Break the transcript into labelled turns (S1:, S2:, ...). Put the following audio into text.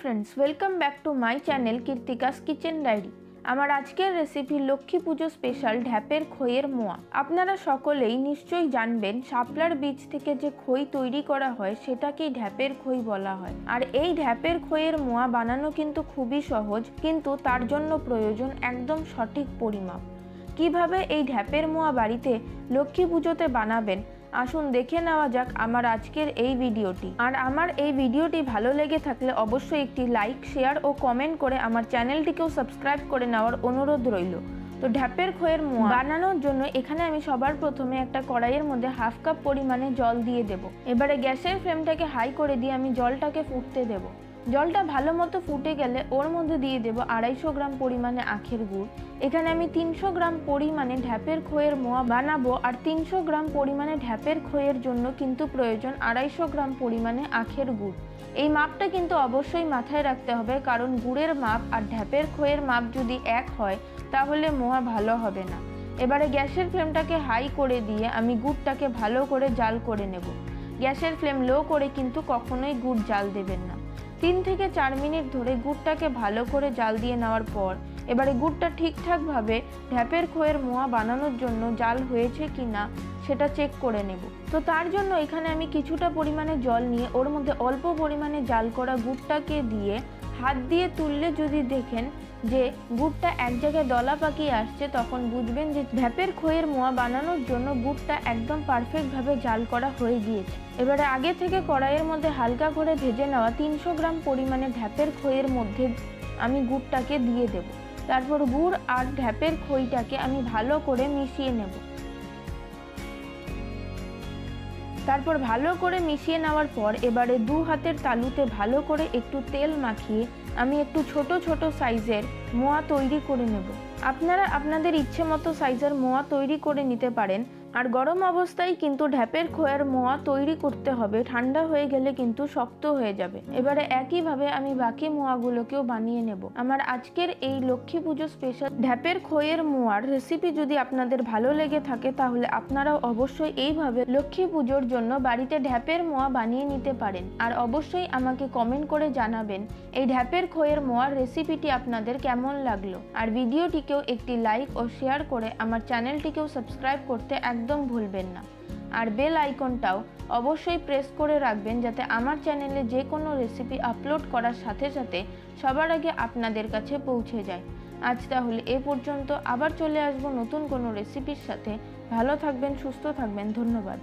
S1: Friends welcome back to my channel Kirtika's kitchen diary. আমার আজকের recipe Lakshmi পুজো special ঢ্যাপের খইয়ের মোয়া। আপনারা সকলেই নিশ্চয়ই জানবেন শাপলার বীজ থেকে যে খই তৈরি করা হয় সেটাকেই ঢ্যাপের খই বলা হয়। আর এই ঢ্যাপের খইয়ের মোয়া বানানো কিন্তু খুবই সহজ, কিন্তু তার জন্য প্রয়োজন একদম সঠিক পরিমাপ। কিভাবে এই ঢ্যাপের মোয়া বাড়িতে লক্ষ্মী পুজোতে বানাবেন আসুন দেখে নেওয়া যাক আমার আজকের এই ভিডিওটি। আর আমার এই ভিডিওটি ভালো লেগে থাকলে অবশ্যই একটি লাইক, শেয়ার ও কমেন্ট করে আমার চ্যানেলটিকেও সাবস্ক্রাইব করে নেওয়ার অনুরোধ রইল। তো ঢ্যাপের খইয়ের মোয়া বানানোর জন্য এখানে আমি সবার প্রথমে একটা কড়াইয়ের মধ্যে হাফ কাপ পরিমাণে জল দিয়ে দেব। এবারে গ্যাসের ফ্লেমটাকে হাই করে দিয়ে আমি জলটাকে ফুটতে দেব। জলটা ভালো মতো ফুটে গেলে ওর মধ্যে দিয়ে দেব 250 গ্রাম পরিমাণে আখের গুড়। এখানে আমি 300 গ্রাম পরিমাণে ঢ্যাপের খইয়ের মোয়া বানাবো, আর 300 গ্রাম পরিমাণে ঢ্যাপের খইয়ের জন্য কিন্তু প্রয়োজন 250 গ্রাম পরিমাণে আখের গুড়। এই মাপটা কিন্তু অবশ্যই মাথায় রাখতে হবে, কারণ গুড়ের মাপ আর ঢ্যাপের খইয়ের মাপ যদি এক হয় তাহলে মোয়া ভালো হবে না। এবারে গ্যাসের ফ্লেমটাকে হাই করে দিয়ে আমি গুড়টাকে ভালো করে জাল করে নেব। গ্যাসের ফ্লেম লো করে কিন্তু কখনোই গুড় জাল দেবেন না। 3 থেকে 4 মিনিট ধরে গুড়টাকে ভালো করে জাল দিয়ে নেওয়ার পর এবারে গুড়টা ঠিকঠাকভাবে ঢ্যাপের খইয়ের মোয়া বানানোর জন্য জাল হয়েছে কিনা সেটা চেক করে নেব। তো তার জন্য এখানে আমি কিছুটা পরিমাণে জল নিয়ে ওর মধ্যে অল্প পরিমাণে জাল করা গুড়টাকে দিয়ে হাত দিয়ে তুললে যদি দেখেন যে গুড়টা এক জায়গায় দলা পাকিয়ে আসছে, তখন বুঝবেন যে ঢ্যাপের খইয়ের মোয়া বানানোর জন্য গুড়টা একদম পারফেক্টভাবে জাল করা হয়ে গিয়েছে। এবারে আগে থেকে কড়াইয়ের মধ্যে হালকা করে ভেজে নেওয়া 300 গ্রাম পরিমাণে ঢ্যাপের খইয়ের মধ্যে আমি গুড়টাকে দিয়ে দেব। তারপর গুড় আর ঢ্যাপের খইটাকে আমি ভালো করে মিশিয়ে নেব। তারপর ভালো করে মিশিয়ে নেওয়ার পর এবারে 2 হাতের তালুতে ভালো করে একটু তেল মাখিয়ে আমি একটু ছোট ছোট সাইজের মোয়া তৈরি করে নেব। আপনারা আপনাদের ইচ্ছে মতো সাইজের মোয়া তৈরি করে নিতে পারেন। আর গরম অবস্থায় কিন্তু ঢ্যাপের খইয়ের মোয়া তৈরি করতে হবে, ঠান্ডা হয়ে গেলে কিন্তু শক্ত হয়ে যাবে। এবারে একইভাবে আমি বাকি মোয়াগুলোকেও বানিয়ে নেব। আমার আজকের এই লক্ষ্মী পুজো স্পেশাল ঢ্যাপের খইয়ের মোয়ার রেসিপি যদি আপনাদের ভালো লেগে থাকে তাহলে আপনারাও অবশ্যই এইভাবে লক্ষ্মী পুজোর জন্য বাড়িতে ঢ্যাপের মোয়া বানিয়ে নিতে পারেন। আর অবশ্যই আমাকে কমেন্ট করে জানাবেন এই ঢ্যাপের খইয়ের মোয়ার রেসিপিটি আপনাদের কেমন লাগলো। আর ভিডিওটিকেও একটি লাইক ও শেয়ার করে আমার চ্যানেলটিকেও সাবস্ক্রাইব করতে একদম ভুলবেন না। আর বেল আইকনটাও অবশ্যই প্রেস করে রাখবেন যাতে আমার চ্যানেলে যে কোনো রেসিপি আপলোড করার সাথে সাথে সবার আগে আপনাদের কাছে পৌঁছে যায়। আজ তাহলে এ পর্যন্ত, আবার চলে আসবো নতুন কোনো রেসিপির সাথে। ভালো থাকবেন, সুস্থ থাকবেন, ধন্যবাদ।